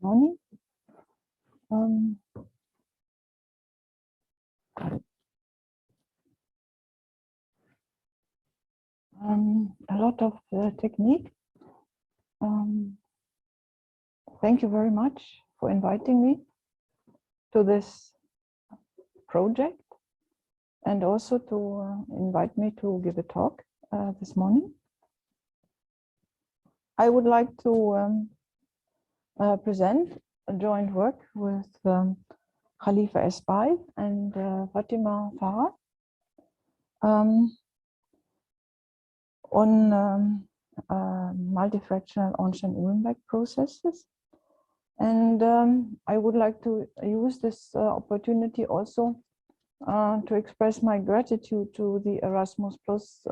Morning. A lot of technique. Thank you very much for inviting me to this project and also to invite me to give a talk this morning. I would like to present a joint work with Khalifa Esbai and Fatima Farah on multifractional Ornstein-Uhlenbeck processes. And I would like to use this opportunity also to express my gratitude to the Erasmus Plus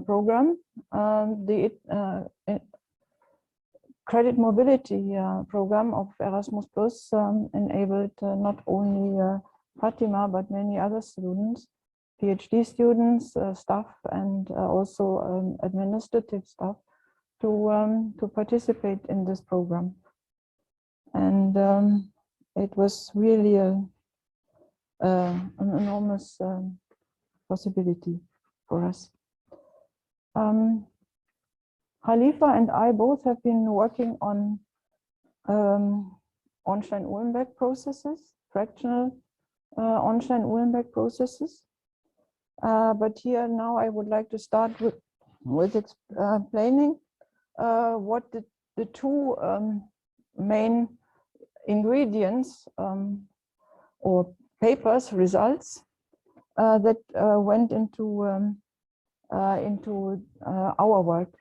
program. The credit mobility program of Erasmus Plus enabled not only Fatima, but many other students, PhD students, staff, and also administrative staff to participate in this program. And it was really an enormous possibility for us. Khalifa and I both have been working on Ornstein-Uhlenbeck processes, fractional Ornstein-Uhlenbeck processes. But here now I would like to start with explaining what the two main ingredients or papers, results that went into our work.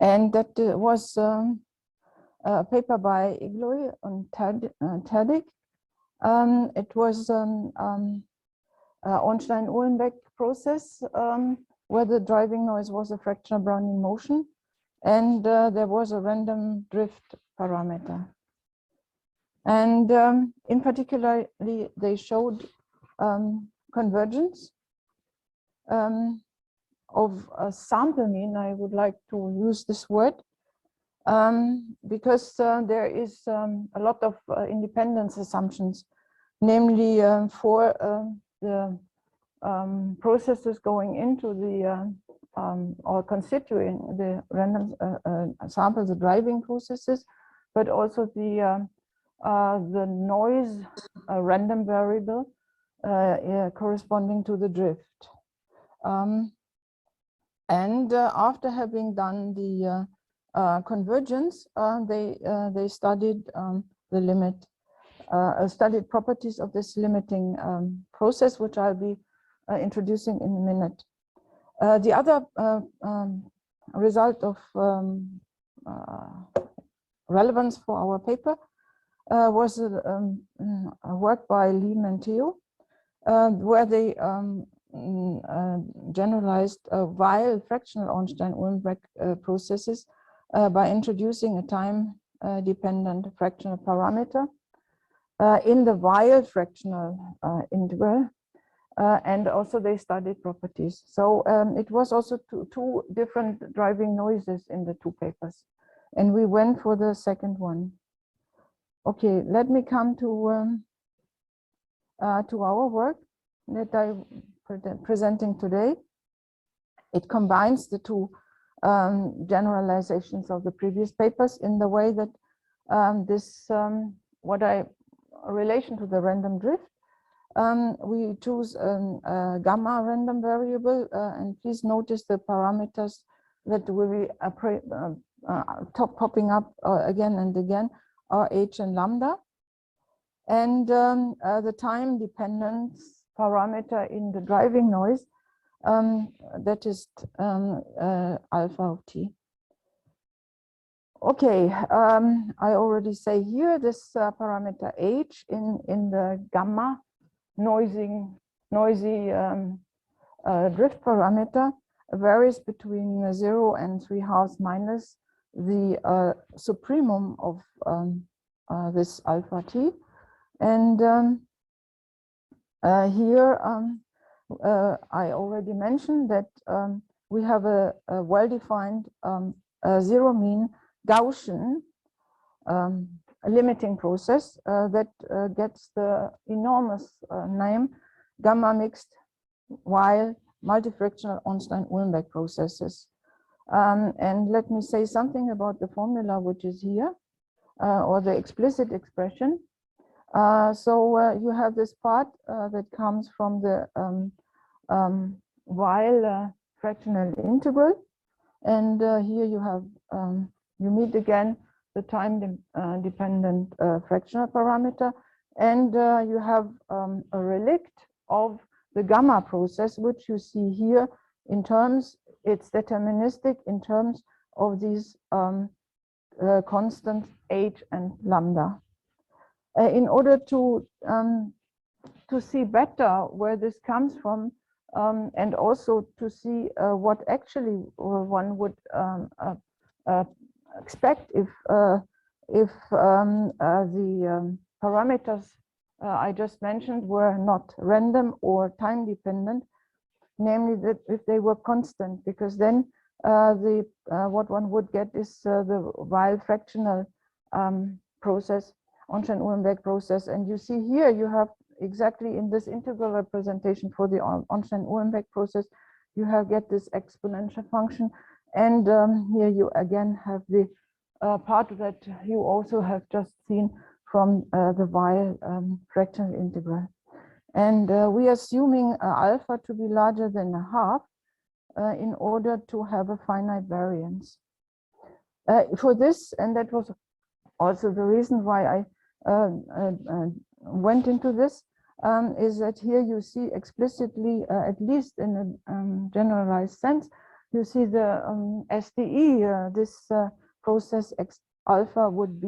And that was a paper by Igloy and Tadik. It was Ornstein-Uhlenbeck process where the driving noise was a fractional Brownian motion, and there was a random drift parameter. And in particular, they showed convergence of a sample mean. I would like to use this word because there is a lot of independence assumptions, namely for the processes going into the or constituting the random sample, the driving processes, but also the noise random variable corresponding to the drift. And after having done the convergence, they studied the limit, studied properties of this limiting process, which I'll be introducing in a minute. The other result of relevance for our paper was a work by Lim and Theo, where they generalized Weyl fractional Ornstein-Uhlenbeck processes by introducing a time-dependent fractional parameter in the Weyl fractional integral, and also they studied properties. So it was also two different driving noises in the two papers, and we went for the second one. Okay, let me come to our work that I'm presenting today. It combines the two generalizations of the previous papers in the way that relation to the random drift, we choose a gamma random variable, and please notice the parameters that will be popping up again and again are h and lambda, and the time dependence parameter in the driving noise, that is alpha of t. Okay, I already say here this parameter h in the gamma noisy drift parameter varies between 0 and 3/2 minus the supremum of this alpha t. And here I already mentioned that we have a well-defined zero mean Gaussian a limiting process that gets the enormous name Gamma-mixed Weyl Multifractional Ornstein-Uhlenbeck processes. And let me say something about the formula which is here, or the explicit expression. So you have this part that comes from the Weyl fractional integral, and here you have you meet again the time dependent fractional parameter, and you have a relict of the gamma process, which you see here in terms, it's deterministic in terms of these constants h and lambda. In order to see better where this comes from, and also to see what actually one would expect if the parameters I just mentioned were not random or time dependent, namely that if they were constant, because then what one would get is the Weyl fractional process, Ornstein-Uhlenbeck process. And you see here you have exactly in this integral representation for the Ornstein-Uhlenbeck process, you get this exponential function, and here you again have the part that you also have just seen from the Weyl fractional integral. And we are assuming alpha to be larger than a half in order to have a finite variance. For this, and that was also the reason why I went into this, is that here you see explicitly, at least in a generalized sense, you see the SDE, this process X alpha would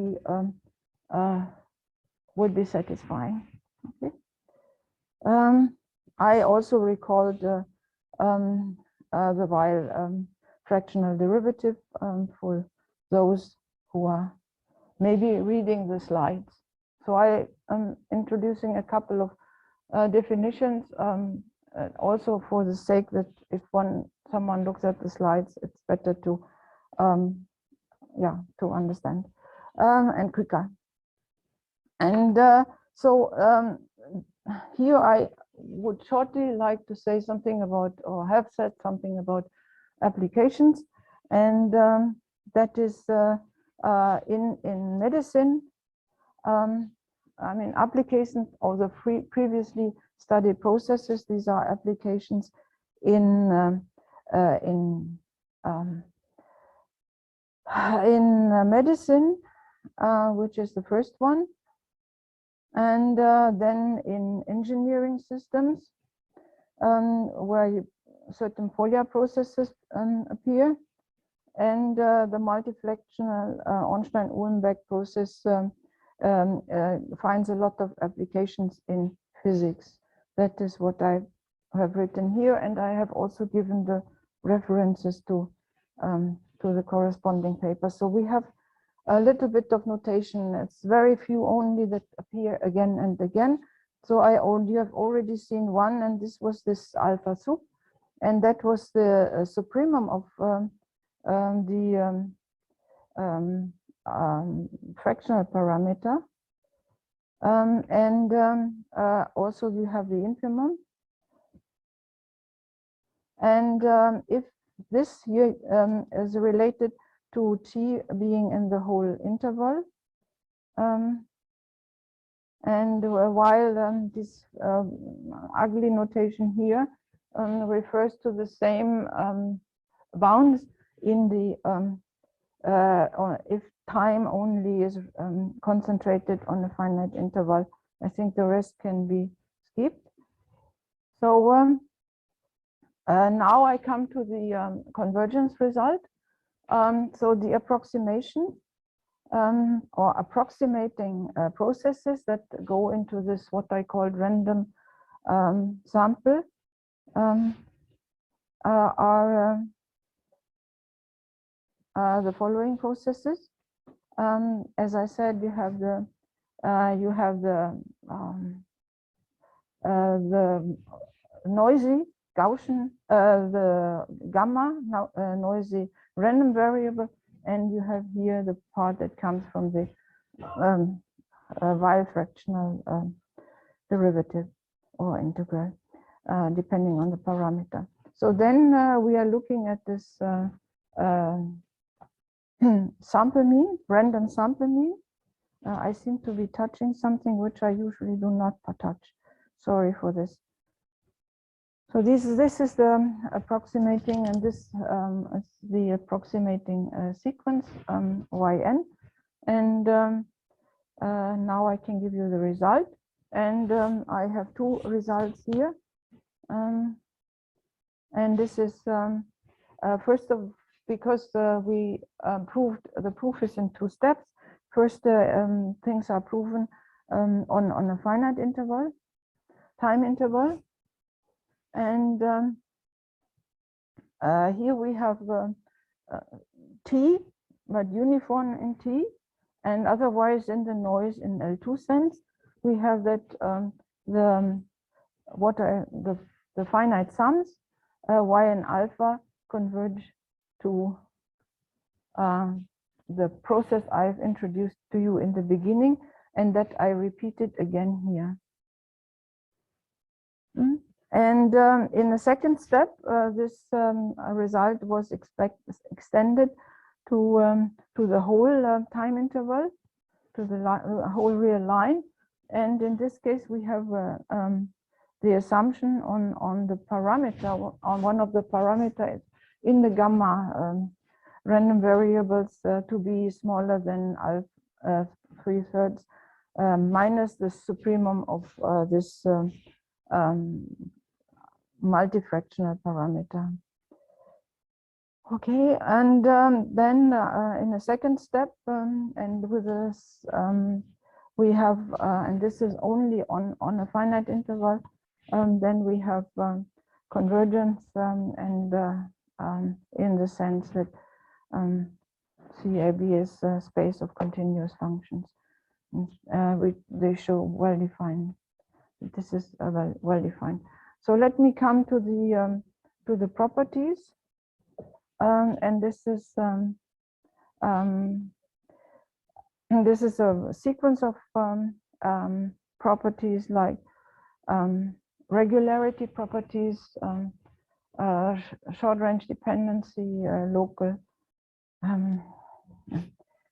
be satisfying. Okay. I also recalled the Weyl fractional derivative for those who are maybe reading the slides. So I am introducing a couple of definitions, also for the sake that if someone looks at the slides, it's better to to understand and quicker. And so here I would shortly like to say something about, or have said something about, applications, and that is in medicine. I mean, applications of the previously studied processes. These are applications in medicine, which is the first one, and then in engineering systems, where certain Fourier processes appear, and the multifractional Ornstein-Uhlenbeck process finds a lot of applications in physics. That is what I have written here, and I have also given the references to the corresponding paper. So we have a little bit of notation. It's very few only that appear again and again. So you have already seen one, and this was this alpha sup, and that was the supremum of the fractional parameter, and also you have the infimum, and if this here is related to t being in the whole interval, and while this ugly notation here refers to the same bounds in the if time only is concentrated on a finite interval. I think the rest can be skipped. So now I come to the convergence result. So the approximation or approximating processes that go into this what I called random sample are the following processes. As I said, you have the noisy Gaussian, the gamma noisy random variable, and you have here the part that comes from the Weyl fractional derivative or integral, depending on the parameter. So then we are looking at this sample mean, random sample mean. I seem to be touching something which I usually do not touch. Sorry for this. So this is the approximating, and this is the approximating sequence yn, and now I can give you the result. And I have two results here, and this is first of, because we proved the proof is in two steps. First, things are proven on a finite interval, time interval. And here we have T, but uniform in T, and otherwise in the noise in L2 sense. We have that the finite sums y and alpha converge to the process I've introduced to you in the beginning, and that I repeated again here. And in the second step, this result was extended to the whole time interval, to the whole real line. And in this case, we have the assumption on the parameter, on one of the parameters in the gamma random variables to be smaller than 3/3 minus the supremum of this multifractional parameter. Okay, and then in the second step, and with this, we have, and this is only on a finite interval, then we have convergence, and in the sense that CAB is a space of continuous functions. They show well-defined. This is well-defined. So let me come to the properties, and this is a sequence of properties like regularity properties, short-range dependency, local.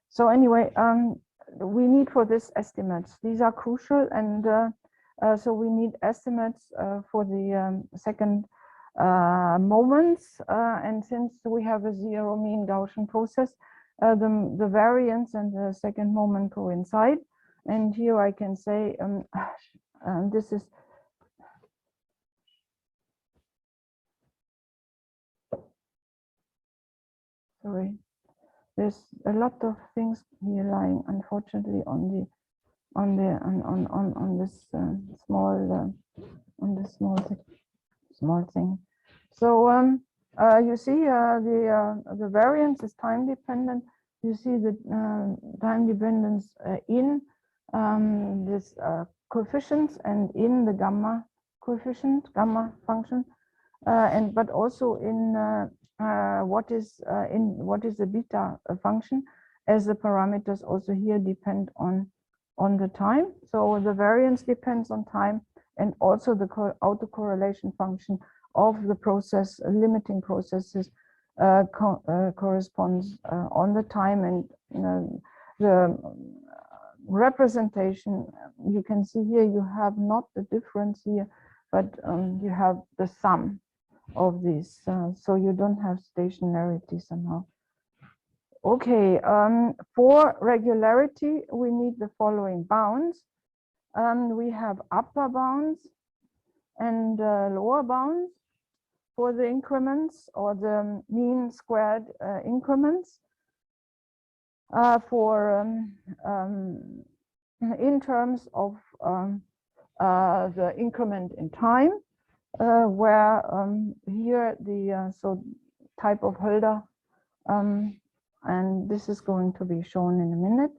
So anyway, we need for this estimates. These are crucial, and so we need estimates for the second moments, and since we have a zero mean Gaussian process, the variance and the second moment coincide. And here I can say this is sorry. There's a lot of things here lying, unfortunately, on this small thing. So you see the variance is time dependent. You see the time dependence in this coefficients and in the gamma coefficient, gamma function, and but also in what is the beta function, as the parameters also here depend on the time. So the variance depends on time, and also the autocorrelation function of the process, limiting processes, corresponds on the time, and the representation you can see here, you have not the difference here, but you have the sum of these, so you don't have stationarity somehow. Okay, for regularity, we need the following bounds. We have upper bounds and lower bounds for the increments, or the mean squared increments. In terms of the increment in time, where here the so type of Hölder, and this is going to be shown in a minute,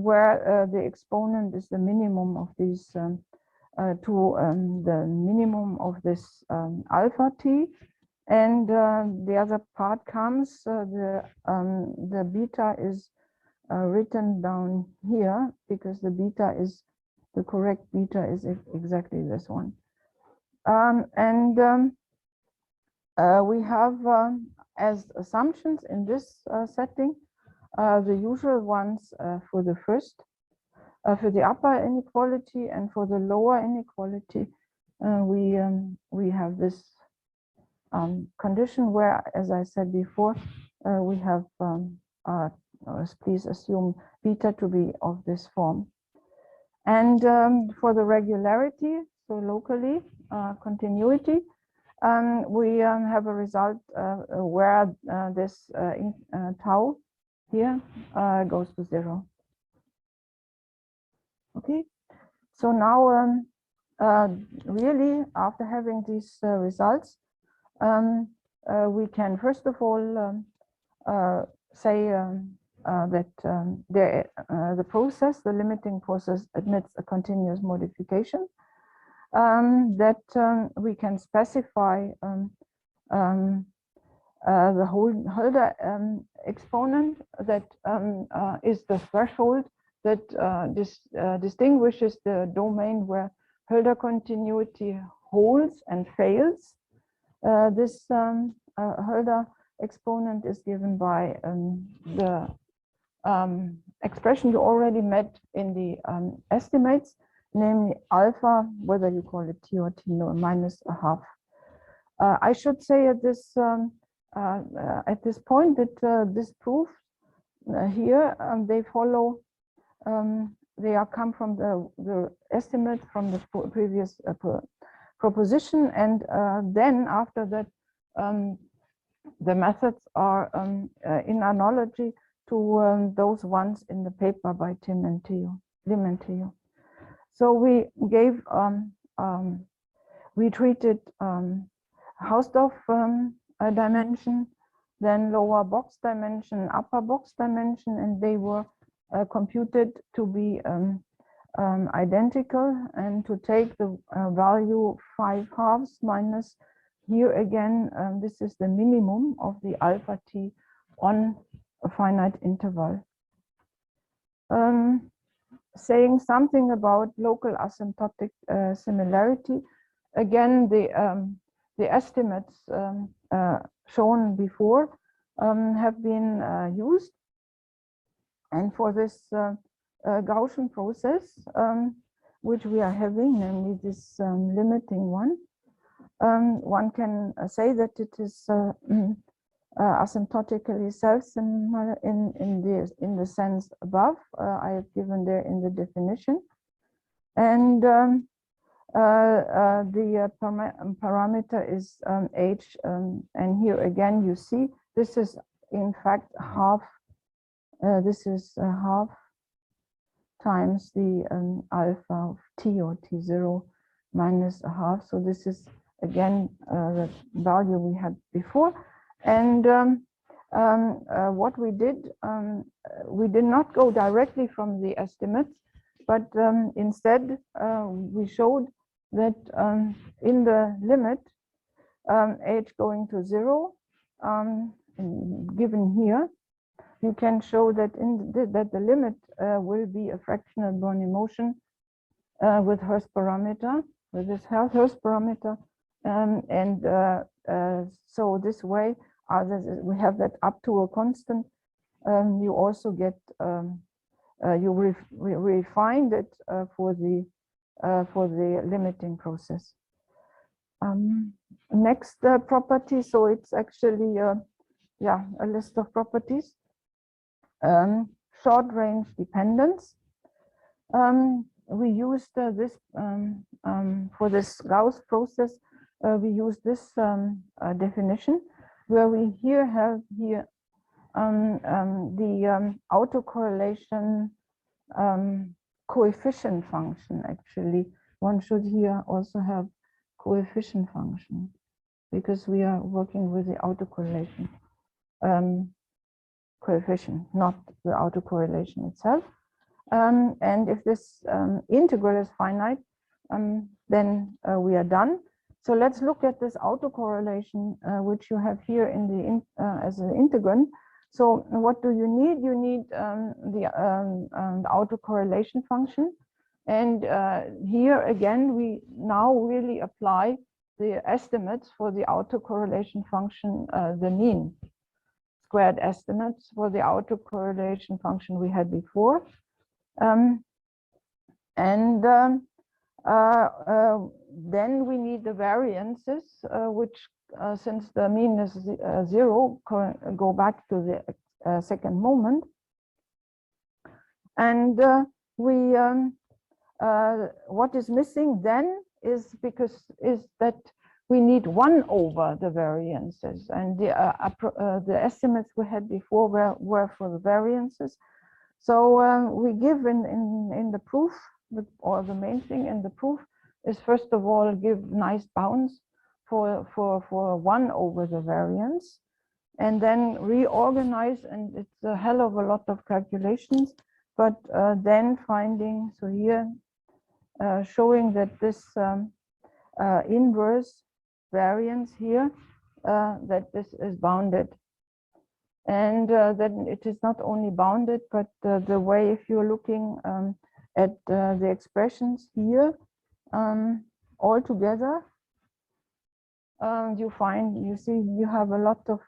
where the exponent is the minimum of these the minimum of this alpha t, and the other part comes the beta is written down here because the correct beta is exactly this one. We have as assumptions in this setting the usual ones for the first, for the upper inequality, and for the lower inequality. We have this condition where, as I said before, we have please assume beta to be of this form. And for the regularity, so locally continuity, we have a result where this tau here goes to 0. Okay, so now really after having these results, we can first of all say that the process, the limiting process, admits a continuous modification, that we can specify the Hölder exponent that is the threshold that distinguishes the domain where Hölder continuity holds and fails. This Hölder exponent is given by the expression you already met in the estimates, namely alpha, whether you call it t or t minus a half. I should say at this point that this proof here they follow. They come from the estimate from the previous proposition, and then after that the methods are in analogy to those ones in the paper by Lim and Theo. So we gave we treated Hausdorff dimension, then lower box dimension, upper box dimension, and they were computed to be identical, and to take the value 5/2 minus, here again this is the minimum of the alpha t on a finite interval. Saying something about local asymptotic similarity, again the estimates shown before have been used. And for this Gaussian process, which we are having, namely this limiting one can say that it is asymptotically self-similar in the sense above. I have given there in the definition, and the parameter is h, and here again you see this is in fact half. This is half times the alpha of t or t0 minus a half. So this is again the value we had before. And what we did not go directly from the estimates, but instead we showed that in the limit h going to 0, given here, you can show that that the limit will be a fractional Brownian motion with Hurst parameter, with this Hurst parameter, so this way we have that up to a constant. You also get you refined it for the limiting process. Next property, so it's actually a list of properties. Short range dependence. We used this for this Gauss process. We use this definition, where we have the autocorrelation coefficient function. Actually, one should here also have coefficient function, because we are working with the autocorrelation coefficient, not the autocorrelation itself. And if this integral is finite, then we are done. So let's look at this autocorrelation, which you have here in the as an integrand. So what do you need? You need the autocorrelation function. And here again, we now really apply the estimates for the autocorrelation function, the mean squared estimates for the autocorrelation function we had before. Then we need the variances, which since the mean is 0, go back to the second moment. And what is missing then is that we need 1 over the variances, and the estimates we had before were for the variances. So we give in the proof, or the main thing in the proof is first of all give nice bounds for 1 over the variance, and then reorganize, and it's a hell of a lot of calculations, but then finding, so here showing that this inverse variance here, that this is bounded. And then it is not only bounded, but the way, if you're looking at the expressions here all together, you see you have a lot of,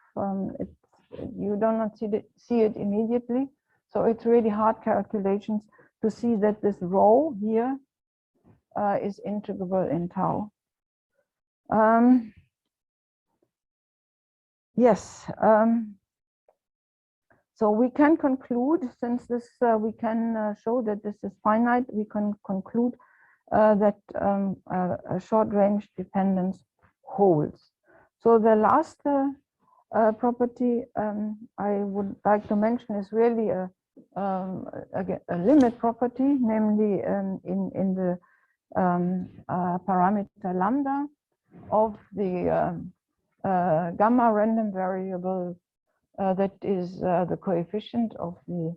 you do not see it immediately. So it's really hard calculations to see that this rho here is integrable in tau. Yes. So we can conclude, since this we can show that this is finite, we can conclude that a short range dependence holds. So the last property I would like to mention is really a limit property, namely in the parameter lambda of the gamma random variable that is the coefficient of the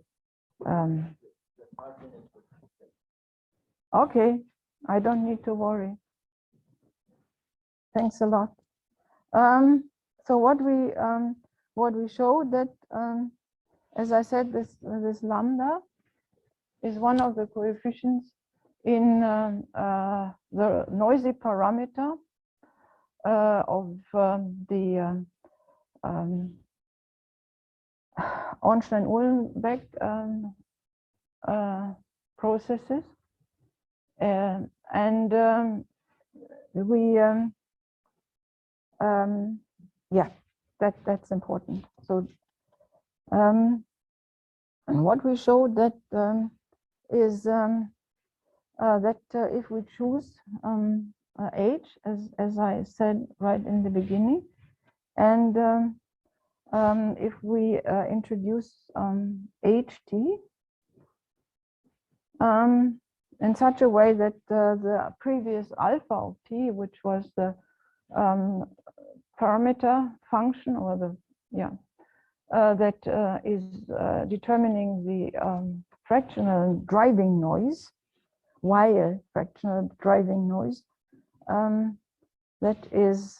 okay, I don't need to worry. Thanks a lot. So what we showed that, as I said, this lambda is one of the coefficients in the noisy parameter of the Ornstein-Uhlenbeck processes, and we yeah, that's important. So and what we showed that is that if we choose H, as I said right in the beginning, and if we introduce HT in such a way that the previous alpha of T, which was the parameter function, or the that is determining the fractional driving noise, Weyl fractional driving noise, that is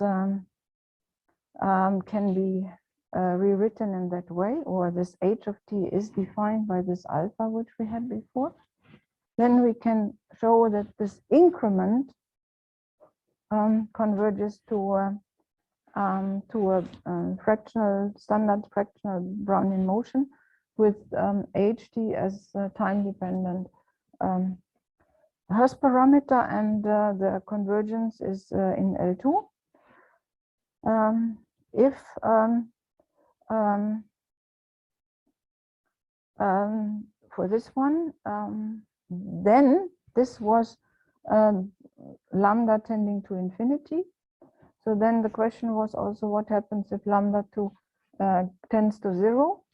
can be rewritten in that way, or this H of T is defined by this alpha which we had before. Then we can show that this increment converges to a fractional, standard fractional Brownian motion with HT as time-dependent Hurst parameter, and the convergence is in L2. If for this one, then this was lambda tending to infinity. So then the question was also what happens if lambda 2 tends to 0.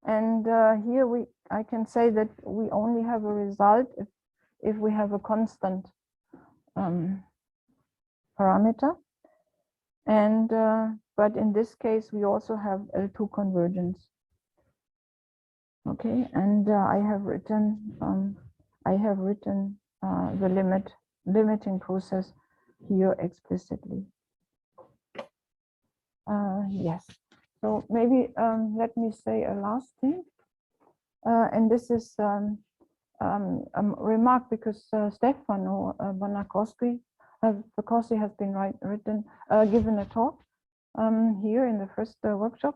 And here I can say that we only have a result if we have a constant parameter. And but in this case we also have L2 convergence. Okay, and I have written the limiting process here explicitly. Yes. So maybe let me say a last thing, and this is a remark because Stefano Bonacossi has been given a talk here in the first workshop.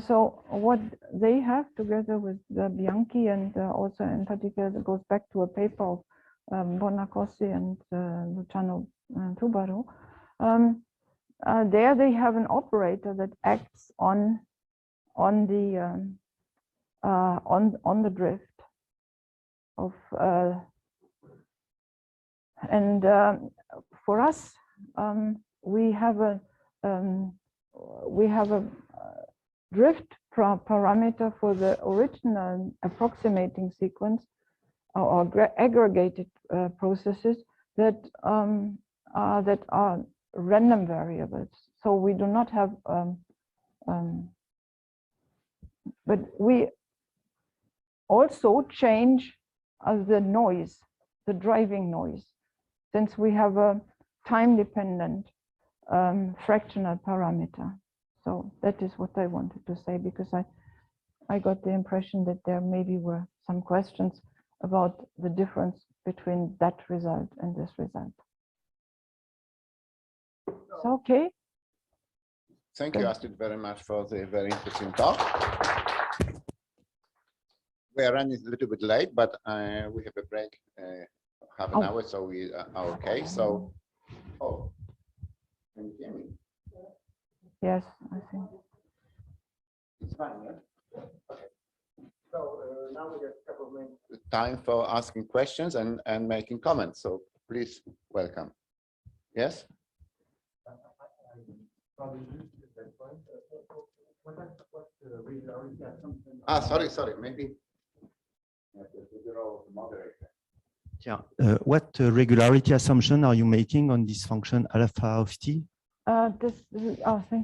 So what they have together with Bianchi and also in particular that goes back to a paper of Bonacossi and Luciano Tubaro. There they have an operator that acts on the drift of and for us we have a drift parameter for the original approximating sequence or aggregated processes that are random variables. So we do not have, but we also change the noise, the driving noise, since we have a time-dependent fractional parameter. So that is what I wanted to say, because I got the impression that there maybe were some questions about the difference between that result and this result. So, okay. Thank you, Astrid, very much for the very interesting talk. We are running a little bit late, but we have a break half an hour, so we are okay. So, can you hear me? Yes, I think. It's fine, yeah? Okay. So now we have a couple of minutes time for asking questions and making comments. So please welcome. Yes? Sorry, maybe. Yeah. What regularity assumption are you making on this function alpha of t? Thank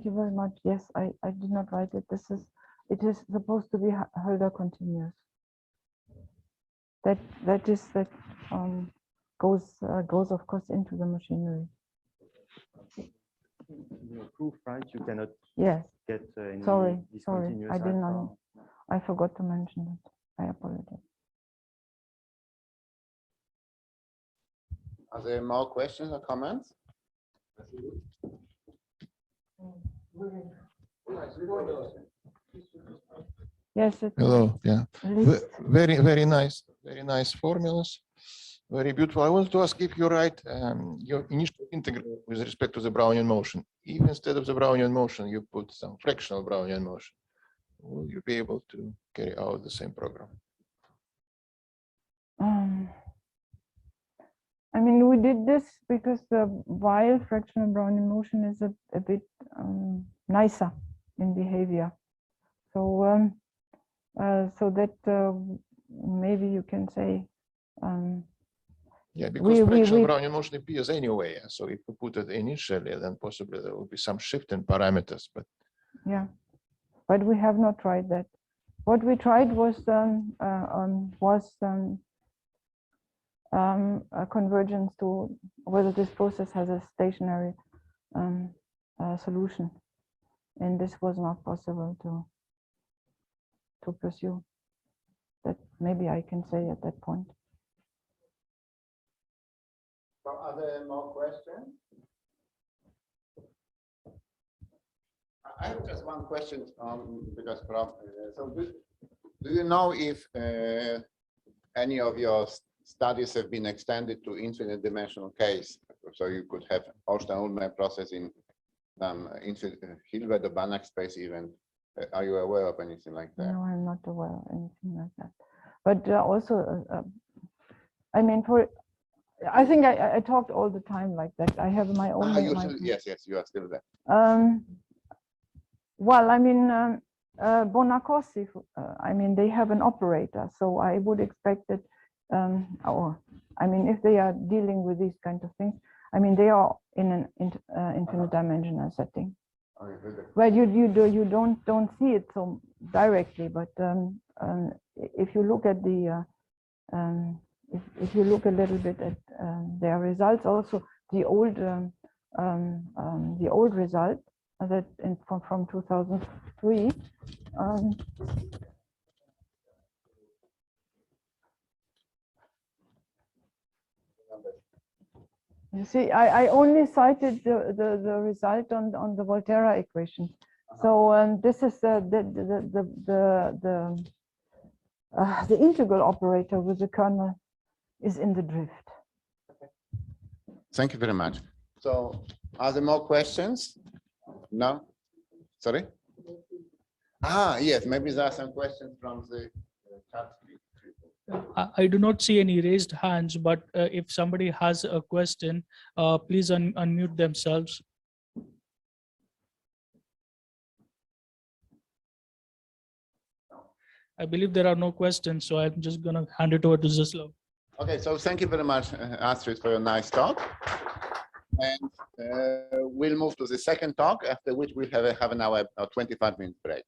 you very much. Yes, I did not write it. It is supposed to be Hölder continuous. That goes of course into the machinery. In your proof, right? You cannot get any sorry, discontinuous I didn't alpha. know. I forgot to mention it. I apologize. Are there more questions or comments? Yes. Hello. Yeah. Very nice formulas. Very beautiful. I wanted to ask if you write your initial integral with respect to the Brownian motion. If instead of the Brownian motion you put some fractional Brownian motion, will you be able to carry out the same program? I mean, we did this because the Weyl fractional Brownian motion is a bit nicer in behavior. So, so that maybe you can say. Yeah, because fractional Brownian motion appears anyway. So if you put it initially, then possibly there will be some shift in parameters. But yeah, but we have not tried that. What we tried was a convergence to whether this process has a stationary solution, and this was not possible to pursue. That maybe I can say at that point. So are there more questions? I have just one question because Prof. So do you know if any of your studies have been extended to infinite dimensional case? So you could have Ornstein-Uhlenbeck process in infinite Hilbert or Banach space even. Are you aware of anything like that? No, I'm not aware of anything like that. But also, I mean, I think I talked all the time like that. I have my own. Yes, you are still there. Well, I mean, Bonacossi, I mean, they have an operator, so I would expect that, or I mean, if they are dealing with these kind of things, I mean, they are in an infinite dimensional setting. Well, you don't see it so directly, but if you look at the if you look a little bit at their results, also the old result that from 2003. You see, I only cited the result on the Volterra equation. So this is the integral operator with the kernel is in the drift. Thank you very much. So are there more questions? No? Sorry? Yes, maybe there are some questions from the chat. I do not see any raised hands, but if somebody has a question, please unmute themselves. I believe there are no questions, so I'm just going to hand it over to Zeslav. Okay, so thank you very much, Astrid, for your nice talk. And we'll move to the second talk, after which we'll have an hour or 25-minute break.